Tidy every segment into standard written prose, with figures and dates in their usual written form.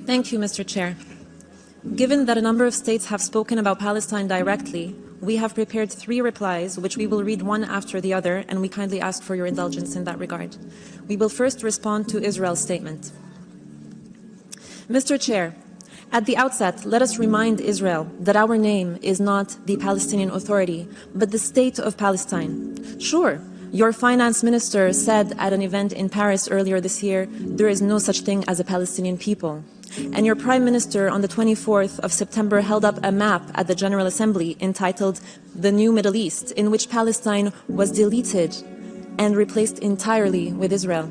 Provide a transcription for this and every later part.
Thank you, Mr. Chair. Given that a number of states have spoken about Palestine directly, we have prepared 3 replies, which we will read one after the other, and we kindly ask for your indulgence in that regard. We will first respond to Israel's statement. Mr. Chair, at the outset, let us remind Israel that our name is not the Palestinian Authority, but the State of Palestine. Sure, your finance minister said at an event in Paris earlier this year, there is no such thing as a Palestinian people. And your Prime Minister on the 24th of September held up a map at the General Assembly entitled The New Middle East, in which Palestine was deleted and replaced entirely with Israel.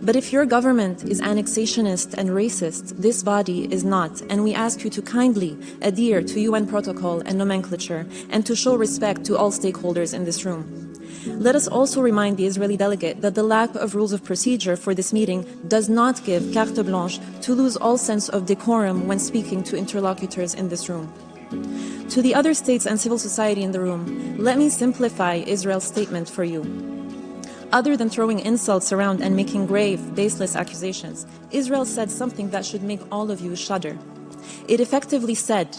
But if your government is annexationist and racist, this body is not, and we ask you to kindly adhere to UN protocol and nomenclature and to show respect to all stakeholders in this room. Let us also remind the Israeli delegate that the lack of rules of procedure for this meeting does not give carte blanche to lose all sense of decorum when speaking to interlocutors in this room. To the other states and civil society in the room, let me simplify Israel's statement for you. Other than throwing insults around and making grave, baseless accusations, Israel said something that should make all of you shudder. It effectively said,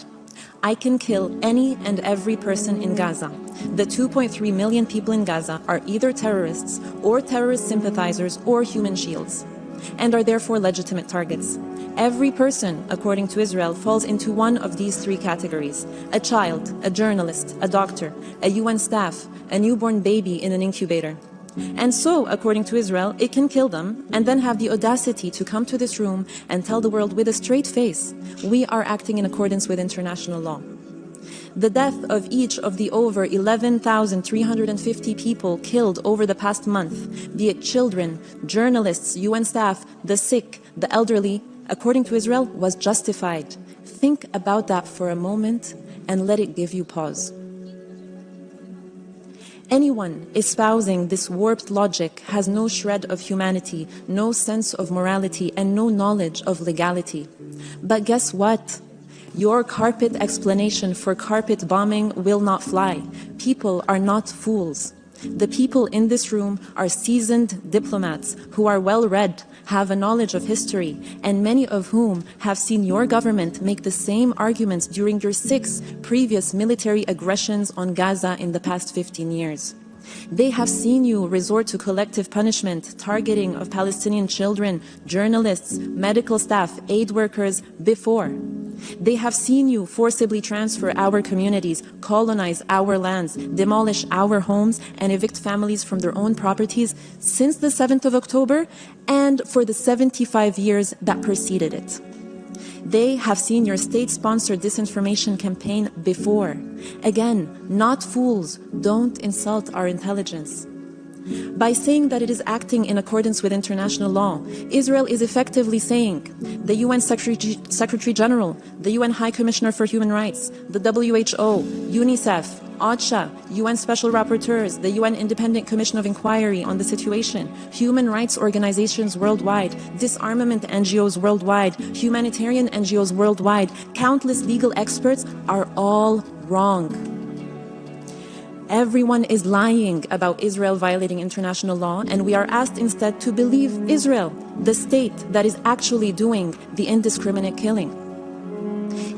I can kill any and every person in Gaza. The 2.3 million people in Gaza are either terrorists or terrorist sympathizers or human shields, and are therefore legitimate targets. Every person, according to Israel, falls into one of these 3 categories: a child, a journalist, a doctor, a UN staff, a newborn baby in an incubator. And so, according to Israel, it can kill them and then have the audacity to come to this room and tell the world with a straight face, we are acting in accordance with international law. The death of each of the over 11,350 people killed over the past month, be it children, journalists, UN staff, the sick, the elderly, according to Israel, was justified. Think about that for a moment and let it give you pause. Anyone espousing this warped logic has no shred of humanity, no sense of morality, and no knowledge of legality. But guess what? Your carpet explanation for carpet bombing will not fly. People are not fools. The people in this room are seasoned diplomats who are well-read, have a knowledge of history, and many of whom have seen your government make the same arguments during your 6 previous military aggressions on Gaza in the past 15 years. They have seen you resort to collective punishment, targeting of Palestinian children, journalists, medical staff, aid workers before. They have seen you forcibly transfer our communities, colonize our lands, demolish our homes, and evict families from their own properties since the 7th of October and for the 75 years that preceded it. They have seen your state-sponsored disinformation campaign before. Again, not fools, don't insult our intelligence. By saying that it is acting in accordance with international law, Israel is effectively saying the UN Secretary General, the UN High Commissioner for Human Rights, the WHO, UNICEF, OCHA, UN Special Rapporteurs, the UN Independent Commission of Inquiry on the Situation, human rights organizations worldwide, disarmament NGOs worldwide, humanitarian NGOs worldwide, countless legal experts are all wrong. Everyone is lying about Israel violating international law, and we are asked instead to believe Israel, the state that is actually doing the indiscriminate killing.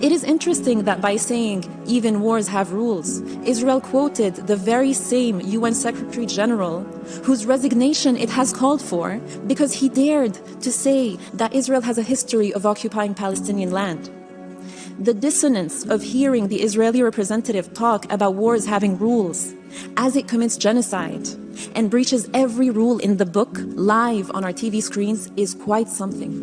It is interesting that by saying even wars have rules, Israel quoted the very same UN Secretary General whose resignation it has called for because he dared to say that Israel has a history of occupying Palestinian land. The dissonance of hearing the Israeli representative talk about wars having rules as it commits genocide and breaches every rule in the book live on our TV screens is quite something.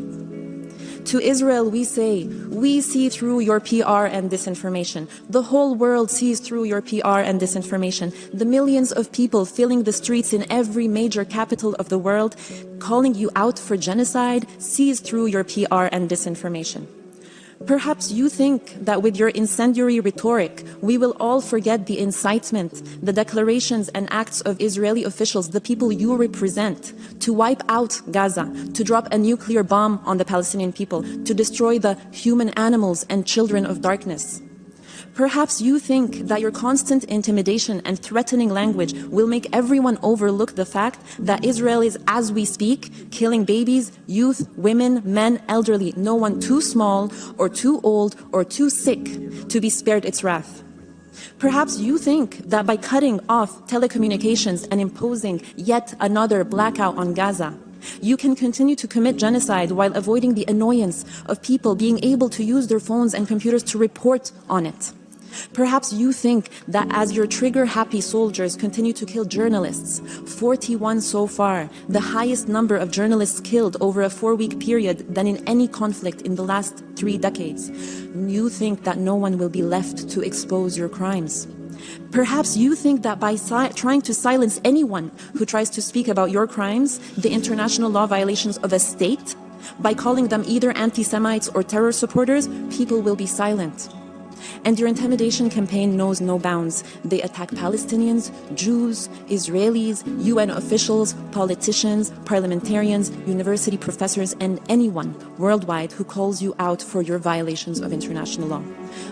To Israel, we say, we see through your PR and disinformation. The whole world sees through your PR and disinformation. The millions of people filling the streets in every major capital of the world, calling you out for genocide, sees through your PR and disinformation. Perhaps you think that with your incendiary rhetoric, we will all forget the incitement, the declarations and acts of Israeli officials, the people you represent, to wipe out Gaza, to drop a nuclear bomb on the Palestinian people, to destroy the human animals and children of darkness. Perhaps you think that your constant intimidation and threatening language will make everyone overlook the fact that Israel is, as we speak, killing babies, youth, women, men, elderly, no one too small or too old or too sick to be spared its wrath. Perhaps you think that by cutting off telecommunications and imposing yet another blackout on Gaza, you can continue to commit genocide while avoiding the annoyance of people being able to use their phones and computers to report on it. Perhaps you think that as your trigger-happy soldiers continue to kill journalists, 41 so far, the highest number of journalists killed over a 4-week period than in any conflict in the last 3 decades, you think that no one will be left to expose your crimes. Perhaps you think that by trying to silence anyone who tries to speak about your crimes, the international law violations of a state, by calling them either anti-Semites or terror supporters, people will be silent. And your intimidation campaign knows no bounds. They attack Palestinians, Jews, Israelis, UN officials, politicians, parliamentarians, university professors, and anyone worldwide who calls you out for your violations of international law.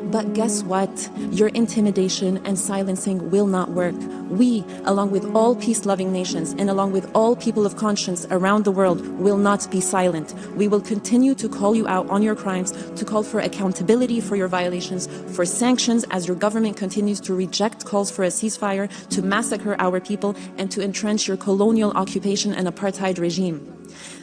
But guess what? Your intimidation and silencing will not work. We, along with all peace-loving nations and along with all people of conscience around the world, will not be silent. We will continue to call you out on your crimes, to call for accountability for your violations, for sanctions as your government continues to reject calls for a ceasefire, to massacre our people, and to entrench your colonial occupation and apartheid regime.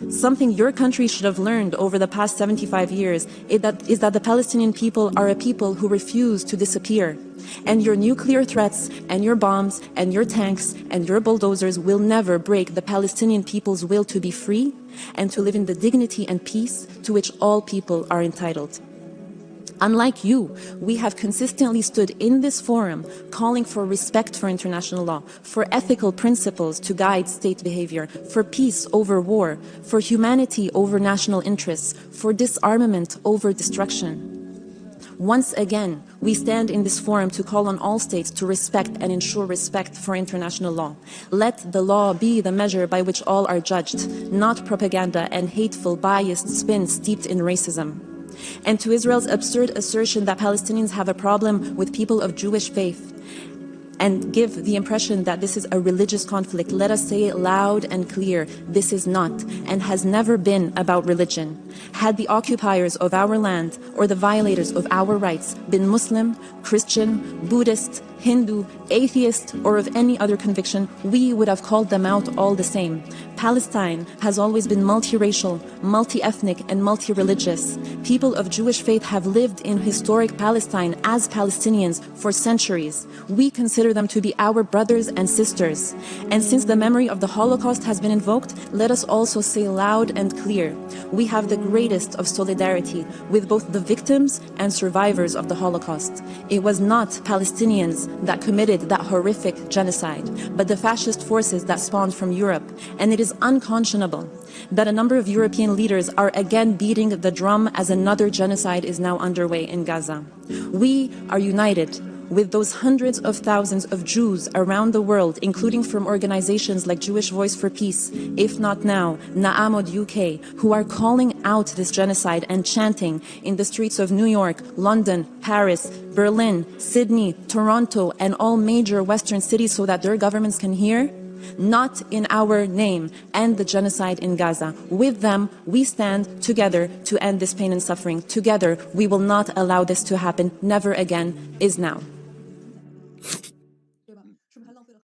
Something your country should have learned over the past 75 years is that the Palestinian people are a people who refuse to disappear. And your nuclear threats and your bombs and your tanks and your bulldozers will never break the Palestinian people's will to be free and to live in the dignity and peace to which all people are entitled. Unlike you, we have consistently stood in this forum calling for respect for international law, for ethical principles to guide state behavior, for peace over war, for humanity over national interests, for disarmament over destruction. Once again, we stand in this forum to call on all states to respect and ensure respect for international law. Let the law be the measure by which all are judged, not propaganda and hateful, biased spin steeped in racism. And to Israel's absurd assertion that Palestinians have a problem with people of Jewish faith and give the impression that this is a religious conflict, let us say it loud and clear, this is not and has never been about religion. Had the occupiers of our land or the violators of our rights been Muslim, Christian, Buddhist, Hindu, atheist, or of any other conviction, we would have called them out all the same. Palestine has always been multiracial, multi-ethnic, and multi-religious. People of Jewish faith have lived in historic Palestine as Palestinians for centuries. We consider them to be our brothers and sisters. And since the memory of the Holocaust has been invoked, let us also say loud and clear, we have the greatest of solidarity with both the victims and survivors of the Holocaust. It was not Palestinians that committed that horrific genocide, but the fascist forces that spawned from Europe. And it is unconscionable that a number of European leaders are again beating the drum as another genocide is now underway in Gaza. We are united with those hundreds of thousands of Jews around the world, including from organizations like Jewish Voice for Peace, If Not Now, Na'amod UK, who are calling out this genocide and chanting in the streets of New York, London, Paris, Berlin, Sydney, Toronto, and all major Western cities so that their governments can hear. Not in our name, end the genocide in Gaza. With them, we stand together to end this pain and suffering. Together, we will not allow this to happen. Never again is now.